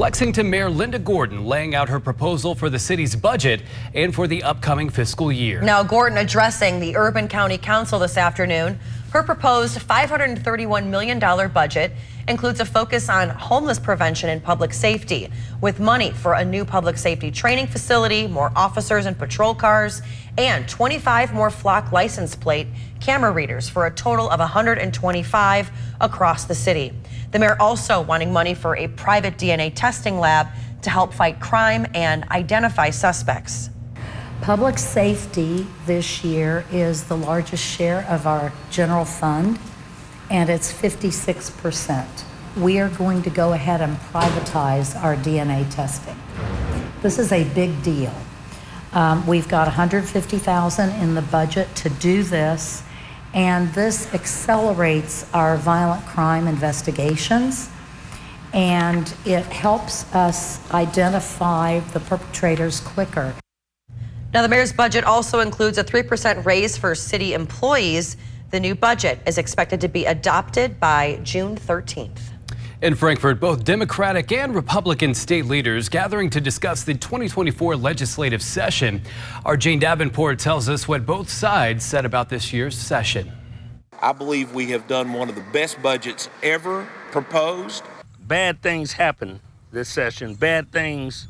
Lexington Mayor Linda Gordon laying out her proposal for the city's budget and for the upcoming fiscal year. Now, Gordon addressing the Urban County Council this afternoon. Her proposed $531 million budget includes a focus on homeless prevention and public safety, with money for a new public safety training facility, more officers and patrol cars, and 25 more flock license plate camera readers for a total of 125 across the city. The mayor also wanting money for a private DNA testing lab to help fight crime and identify suspects. Public safety this year is the largest share of our general fund, and it's 56%. We are going to go ahead and privatize our DNA testing. This is a big deal. We've got $150,000 in the budget to do this, and this accelerates our violent crime investigations, and it helps us identify the perpetrators quicker. Now, the mayor's budget also includes a 3% raise for city employees. The new budget is expected to be adopted by June 13th. In Frankfort, both Democratic and Republican state leaders gathering to discuss the 2024 legislative session. Our Jane Davenport tells us what both sides said about this year's session. I believe we have done one of the best budgets ever proposed. Bad things happen this session. Bad things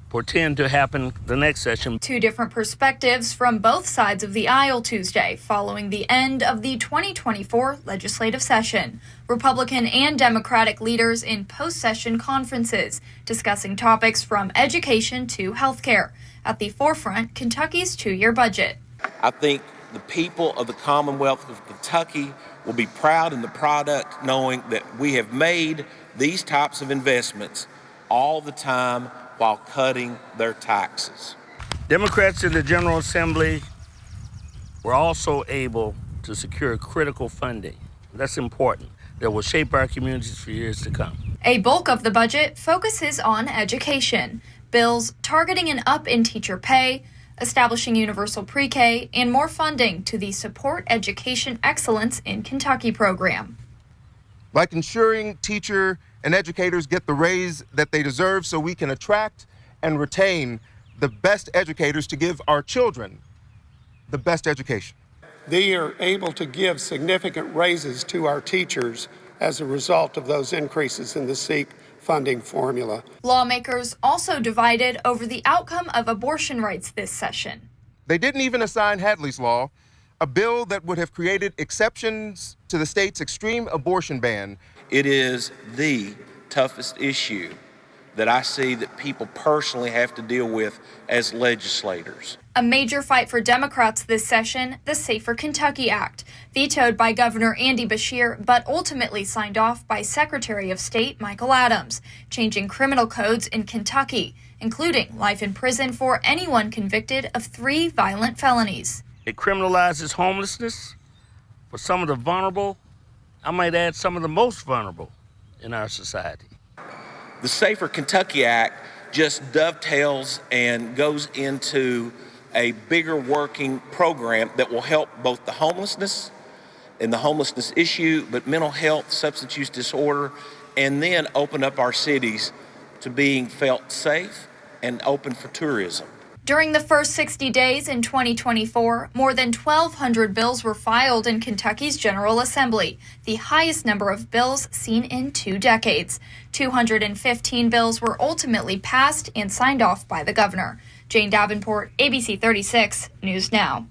portend to happen the next session. Two different perspectives from both sides of the aisle Tuesday following the end of the 2024 legislative session. Republican and Democratic leaders in post-session conferences discussing topics from education to healthcare. At the forefront, Kentucky's two-year budget. I think the people of the Commonwealth of Kentucky will be proud in the product, knowing that we have made these types of investments all the time while cutting their taxes. Democrats in the General Assembly were also able to secure critical funding. That's important. That will shape our communities for years to come. A bulk of the budget focuses on education. Bills targeting an up in teacher pay, establishing universal pre-K, and more funding to the Support Education Excellence in Kentucky program. Like ensuring teacher and educators get the raise that they deserve so we can attract and retain the best educators to give our children the best education. They are able to give significant raises to our teachers as a result of those increases in the SEEK funding formula. Lawmakers also divided over the outcome of abortion rights this session. They didn't even assign Hadley's Law, a bill that would have created exceptions to the state's extreme abortion ban. It is the toughest issue that I see that people personally have to deal with as legislators. A major fight for Democrats this session, the Safer Kentucky Act, vetoed by Governor Andy Beshear, but ultimately signed off by Secretary of State Michael Adams, changing criminal codes in Kentucky, including life in prison for anyone convicted of 3 violent felonies. It criminalizes homelessness for some of the vulnerable, I might add some of the most vulnerable in our society. The Safer Kentucky Act just dovetails and goes into a bigger working program that will help both the homelessness and the homelessness issue, but mental health, substance use disorder, and then open up our cities to being felt safe and open for tourism. During the first 60 days in 2024, more than 1,200 bills were filed in Kentucky's General Assembly, the highest number of bills seen in 2 decades. 215 bills were ultimately passed and signed off by the governor. Jane Davenport, ABC 36 News Now.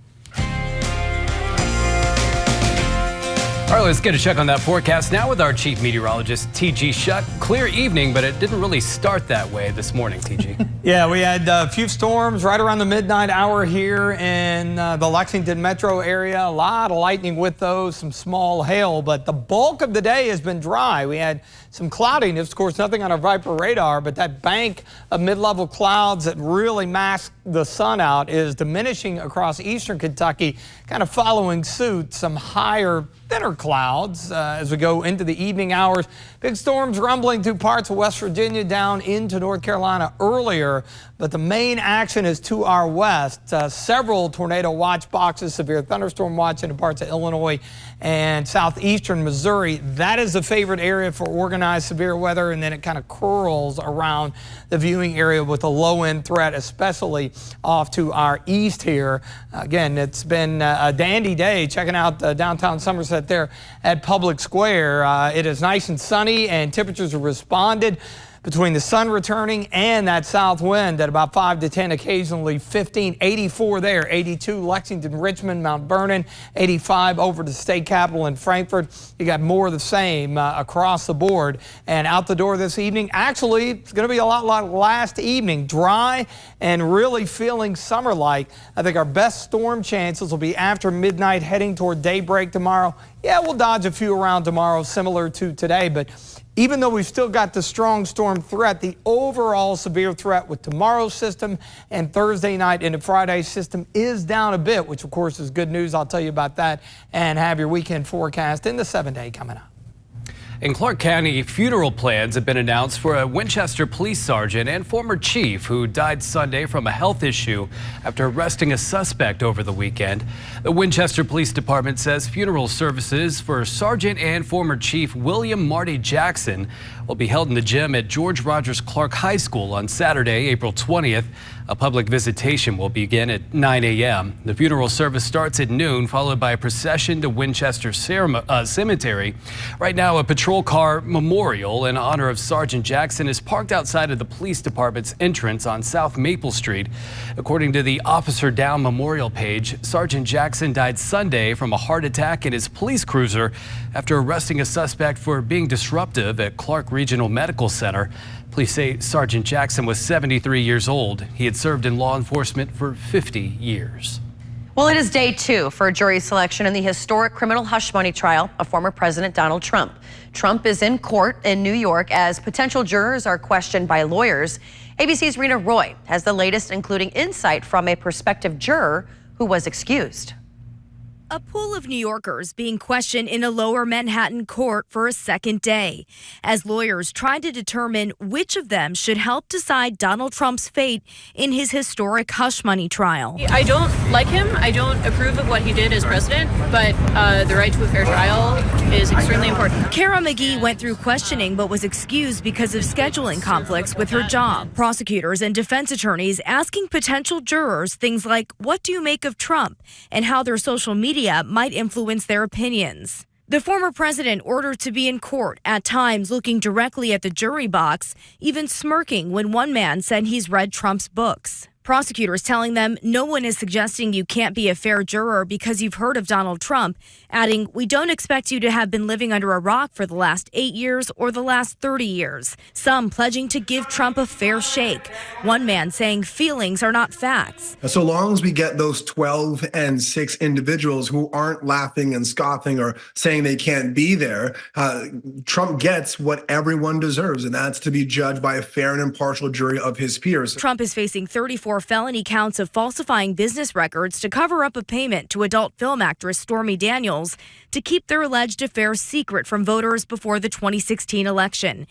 All right, let's get a check on that forecast now with our chief meteorologist, T.G. Shuck. Clear evening, but it didn't really start that way this morning, T.G. Yeah, we had a few storms right around the midnight hour here in the Lexington metro area. A lot of lightning with those, some small hail, but the bulk of the day has been dry. We had some cloudiness, of course, nothing on our Viper radar, but that bank of mid-level clouds that really mask the sun out is diminishing across eastern Kentucky, kind of following suit. Some higher, thinner clouds as we go into the evening hours. Big storms rumbling through parts of West Virginia down into North Carolina earlier, but the main action is to our west. Several tornado watch boxes, severe thunderstorm watch in parts of Illinois and southeastern Missouri. That is the favorite area for organized severe weather, and then it kind of curls around the viewing area with a low-end threat, especially off to our east here. Again, it's been a dandy day checking out downtown Somerset there at Public Square. It is nice and sunny, and temperatures have responded between the sun returning and that south wind at about 5 to 10, occasionally 15, 84 there, 82 Lexington, Richmond, Mount Vernon, 85 over to the state capitol in Frankfort. You got more of the same across the board. And out the door this evening, actually, it's going to be a lot like last evening, dry and really feeling summer-like. I think our best storm chances will be after midnight, heading toward daybreak tomorrow. Yeah, we'll dodge a few around tomorrow, similar to today, but even though we've still got the strong storm threat, the overall severe threat with tomorrow's system and Thursday night into Friday's system is down a bit, which of course is good news. I'll tell you about that and have your weekend forecast in the 7-day coming up. In Clark County, funeral plans have been announced for a Winchester police sergeant and former chief who died Sunday from a health issue after arresting a suspect over the weekend. The Winchester Police Department says funeral services for Sergeant and former Chief William Marty Jackson will be held in the gym at George Rogers Clark High School on Saturday, April 20th. A public visitation will begin at 9 a.m. The funeral service starts at noon, followed by a procession to Winchester Cemetery. Right now, a patrol car memorial in honor of Sergeant Jackson is parked outside of the police department's entrance on South Maple Street. According to the Officer Down Memorial page, Sergeant Jackson died Sunday from a heart attack in his police cruiser after arresting a suspect for being disruptive at Clark Regional Medical Center. Police say Sergeant Jackson was 73 years old. He had served in law enforcement for 50 years. Well, it is day 2 for jury selection in the historic criminal hush money trial of former President Donald Trump. Trump is in court in New York as potential jurors are questioned by lawyers. ABC's Rena Roy has the latest, including insight from a prospective juror who was excused. A pool of New Yorkers being questioned in a lower Manhattan court for a second day, as lawyers try to determine which of them should help decide Donald Trump's fate in his historic hush money trial. I don't like him. I don't approve of what he did as president, but the right to a fair trial is extremely important. Kara McGee went through questioning but was excused because of scheduling conflicts with her job. Prosecutors and defense attorneys asking potential jurors things like, what do you make of Trump, and how their social media might influence their opinions. The former president ordered to be in court, at times looking directly at the jury box, even smirking when one man said he's read Trump's books. Prosecutors telling them no one is suggesting you can't be a fair juror because you've heard of Donald Trump, adding, we don't expect you to have been living under a rock for the last 8 years or the last 30 years. Some pledging to give Trump a fair shake. One man saying feelings are not facts. So long as we get those 12 and 6 individuals who aren't laughing and scoffing or saying they can't be there, Trump gets what everyone deserves, and that's to be judged by a fair and impartial jury of his peers. Trump is facing 34 felony counts of falsifying business records to cover up a payment to adult film actress Stormy Daniels to keep their alleged affair secret from voters before the 2016 election.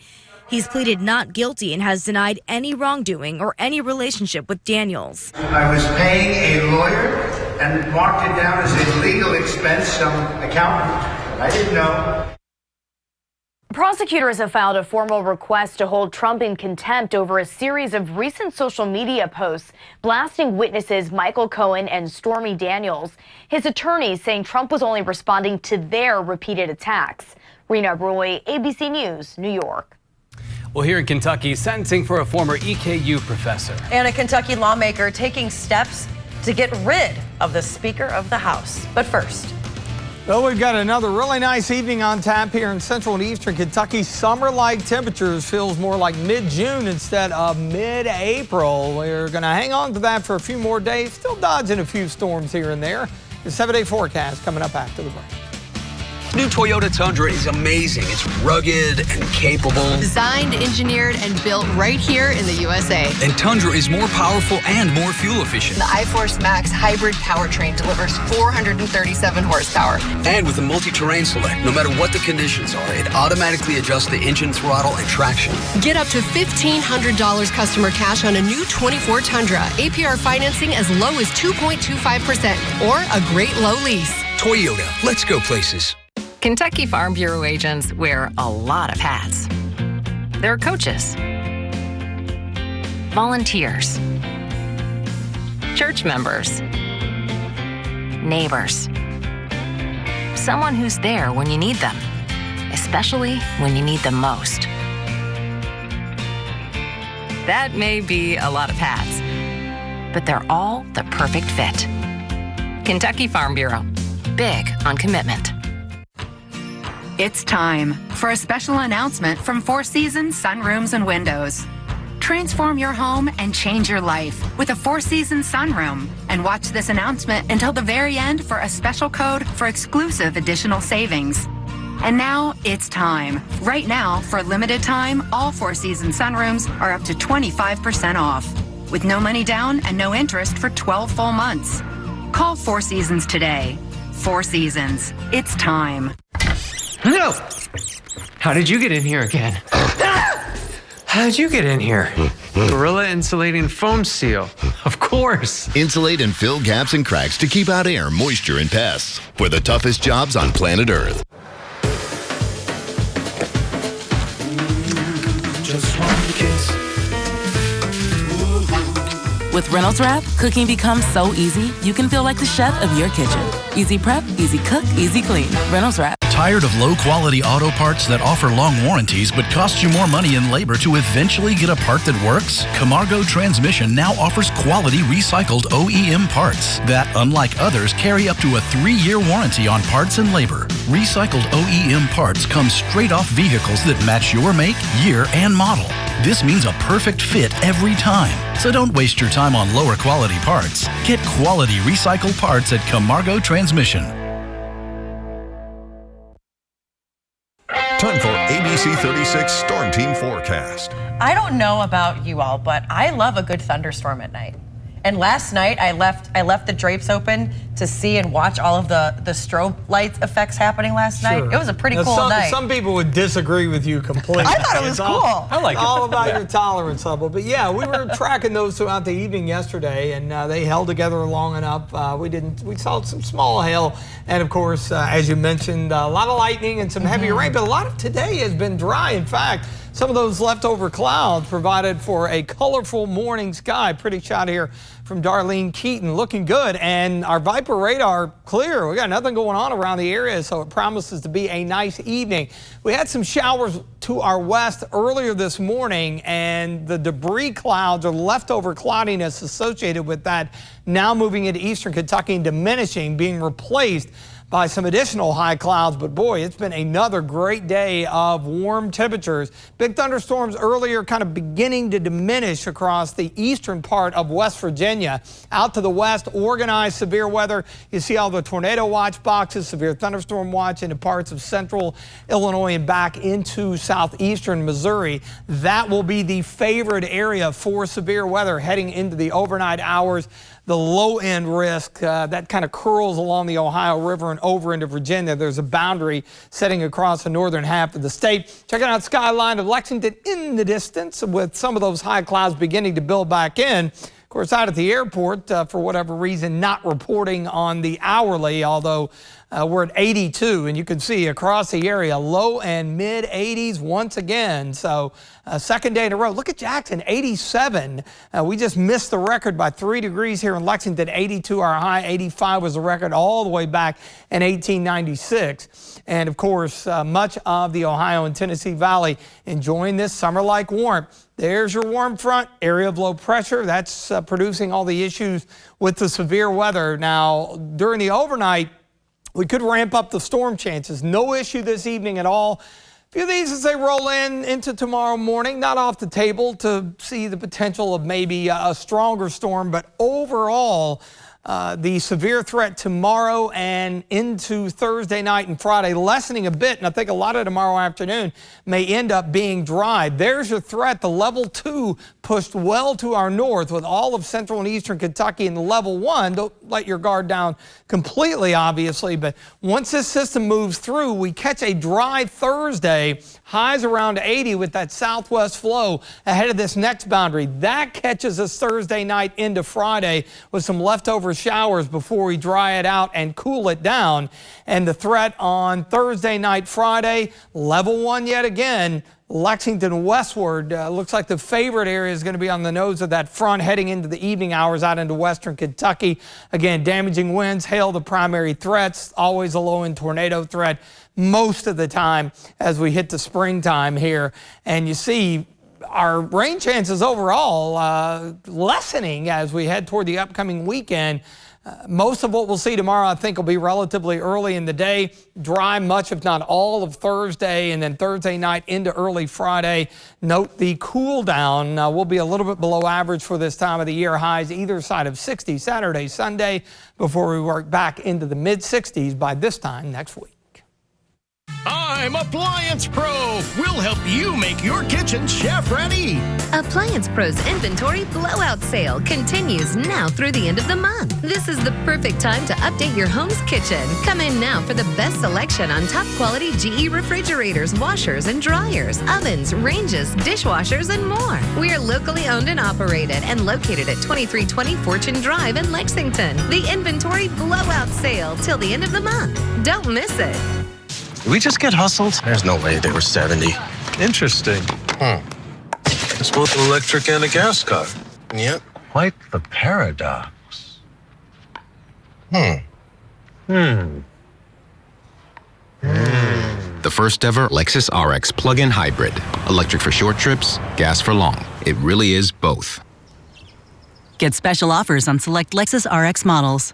He's pleaded not guilty and has denied any wrongdoing or any relationship with Daniels. I was paying a lawyer and marked it down as a legal expense, some accountant. I didn't know. Prosecutors have filed a formal request to hold Trump in contempt over a series of recent social media posts blasting witnesses Michael Cohen and Stormy Daniels. His attorneys saying Trump was only responding to their repeated attacks. Rena Roy, ABC News, New York. Well, here in Kentucky, sentencing for a former EKU professor. And a Kentucky lawmaker taking steps to get rid of the Speaker of the House. But first. Well, we've got another really nice evening on tap here in central and eastern Kentucky. Summer-like temperatures, feels more like mid-June instead of mid-April. We're going to hang on to that for a few more days. Still dodging a few storms here and there. The 7-day forecast coming up after the break. New Toyota Tundra is amazing. It's rugged and capable. Designed, engineered, and built right here in the USA. And Tundra is more powerful and more fuel efficient. The iForce Max hybrid powertrain delivers 437 horsepower. And with the multi-terrain select, no matter what the conditions are, it automatically adjusts the engine throttle and traction. Get up to $1,500 customer cash on a new 24 Tundra. APR financing as low as 2.25% or a great low lease. Toyota, let's go places. Kentucky Farm Bureau agents wear a lot of hats. They're coaches, volunteers, church members, neighbors, someone who's there when you need them, especially when you need them most. That may be a lot of hats, but they're all the perfect fit. Kentucky Farm Bureau, big on commitment. It's time for a special announcement from Four Seasons Sunrooms and Windows. Transform your home and change your life with a Four Seasons sunroom. And watch this announcement until the very end for a special code for exclusive additional savings. And now it's time. Right now, for a limited time, all Four Seasons sunrooms are up to 25% off, with no money down and no interest for 12 full months. Call Four Seasons today. Four Seasons. It's time. No! How did you get in here again? How did you get in here? Gorilla Insulating Foam Seal. Of course. Insulate and fill gaps and cracks to keep out air, moisture, and pests for the toughest jobs on planet Earth. Just one kiss. With Reynolds Wrap, cooking becomes so easy, you can feel like the chef of your kitchen. Easy prep, easy cook, easy clean. Reynolds Wrap. Tired of low-quality auto parts that offer long warranties but cost you more money in labor to eventually get a part that works? Camargo Transmission now offers quality recycled OEM parts that, unlike others, carry up to a 3-year warranty on parts and labor. Recycled OEM parts come straight off vehicles that match your make, year, and model. This means a perfect fit every time. So don't waste your time on lower quality parts. Get quality recycled parts at Camargo Transmission. Time for ABC 36 Storm Team Forecast. I don't know about you all, but I love a good thunderstorm at night. And last night I left the drapes open to see and watch all of the strobe lights effects happening last night. It was a pretty cool night. Some people would disagree with you completely. I thought it was cool. I like it. All about your tolerance level. But yeah, we were tracking those throughout the evening yesterday, and they held together long enough. We saw some small hail, and of course, as you mentioned, a lot of lightning and some heavier rain. But a lot of today has been dry. In fact, some of those leftover clouds provided for a colorful morning sky. Pretty shot here from Darlene Keaton, looking good. And our Viper radar clear. We got nothing going on around the area, so it promises to be a nice evening. We had some showers to our west earlier this morning, and the debris clouds or leftover cloudiness associated with that now moving into eastern Kentucky and diminishing, being replaced by some additional high clouds. But boy, it's been another great day of warm temperatures. Big thunderstorms earlier kind of beginning to diminish across the eastern part of West Virginia. Out to the west, organized severe weather. You see all the tornado watch boxes, severe thunderstorm watch into parts of central Illinois and back into southeastern Missouri. That will be the favored area for severe weather heading into the overnight hours. The low-end risk that kind of curls along the Ohio River and over into Virginia. There's a boundary setting across the northern half of the state. Checking out skyline of Lexington in the distance with some of those high clouds beginning to build back in. Of course, out at the airport, for whatever reason, not reporting on the hourly, although we're at 82, and you can see across the area, low and mid 80s once again. So second day in a row. Look at Jackson, 87. We just missed the record by 3 degrees here in Lexington. 82 our high, 85 was the record all the way back in 1896. And of course, much of the Ohio and Tennessee Valley enjoying this summer-like warmth. There's your warm front, area of low pressure. That's producing all the issues with the severe weather. Now, during the overnight, we could ramp up the storm chances. No issue this evening at all. A few of these as they roll into tomorrow morning, not off the table to see the potential of maybe a stronger storm, but overall, The severe threat tomorrow and into Thursday night and Friday lessening a bit, and I think a lot of tomorrow afternoon may end up being dry. There's your threat. The level 2 pushed well to our north with all of central and eastern Kentucky, and the level 1, don't let your guard down completely, obviously, but once this system moves through, we catch a dry Thursday, highs around 80 with that southwest flow ahead of this next boundary. That catches us Thursday night into Friday with some leftover showers before we dry it out and cool it down. And the threat on Thursday night, Friday, level 1 yet again. Lexington westward, looks like the favorite area is going to be on the nose of that front heading into the evening hours out into western Kentucky. Again, damaging winds, hail the primary threats, always a low-end tornado threat most of the time as we hit the springtime here. And you see our rain chances overall lessening as we head toward the upcoming weekend. Most of what we'll see tomorrow, I think, will be relatively early in the day. Dry much, if not all, of Thursday, and then Thursday night into early Friday. Note the cool down will be a little bit below average for this time of the year. Highs either side of 60 Saturday, Sunday, before we work back into the mid-60s by this time next week. I'm Appliance Pro. We'll help you make your kitchen chef ready. Appliance Pro's inventory blowout sale continues now through the end of the month. This is the perfect time to update your home's kitchen. Come in now for the best selection on top quality GE refrigerators, washers and dryers, ovens, ranges, dishwashers, and more. We are locally owned and operated and located at 2320 Fortune Drive in Lexington. The inventory blowout sale till the end of the month. Don't miss it. Did we just get hustled? There's no way they were 70. Interesting. It's both an electric and a gas car. And yet, quite the paradox. The first ever Lexus RX plug-in hybrid. Electric for short trips, gas for long. It really is both. Get special offers on select Lexus RX models.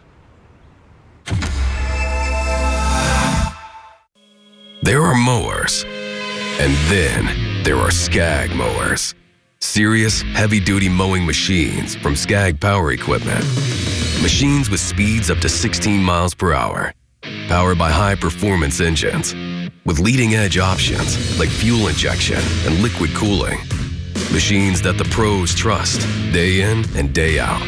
There are mowers, and then there are Skag mowers. Serious, heavy-duty mowing machines from Skag Power Equipment. Machines with speeds up to 16 miles per hour, powered by high-performance engines, with leading-edge options like fuel injection and liquid cooling. Machines that the pros trust day in and day out.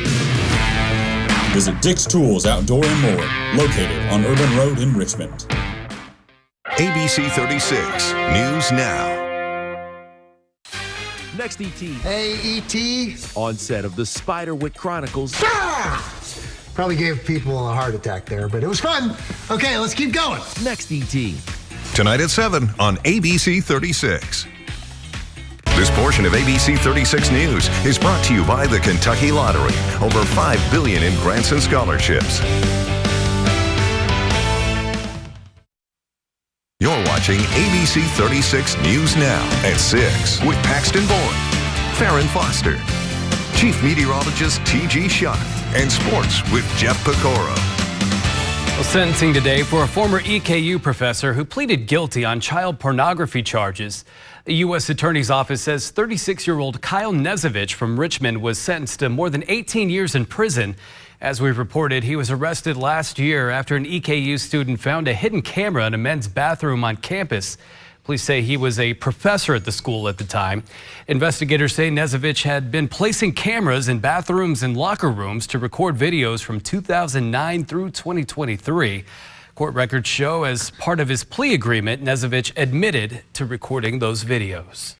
Visit Dick's Tools Outdoor and More, located on Urban Road in Richmond. ABC 36 News Now. Next, E.T. Hey, E.T. On set of the Spiderwick Chronicles. Probably gave people a heart attack there, but it was fun. Okay, let's keep going. Next, E.T. Tonight at 7 on ABC 36. This portion of ABC 36 News is brought to you by the Kentucky Lottery. Over $5 billion in grants and scholarships. You're watching ABC 36 News Now at 6 with Paxton Boyd, Farron Foster, Chief Meteorologist T.G. Schuck, and Sports with Jeff Pecoro. Well, sentencing today for a former EKU professor who pleaded guilty on child pornography charges. The U.S. Attorney's Office says 36-year-old Kyle Nezevich from Richmond was sentenced to more than 18 years in prison. As we reported, he was arrested last year after an EKU student found a hidden camera in a men's bathroom on campus. Police say he was a professor at the school at the time. Investigators say Nezevich had been placing cameras in bathrooms and locker rooms to record videos from 2009 through 2023. Court records show as part of his plea agreement, Nezevich admitted to recording those videos.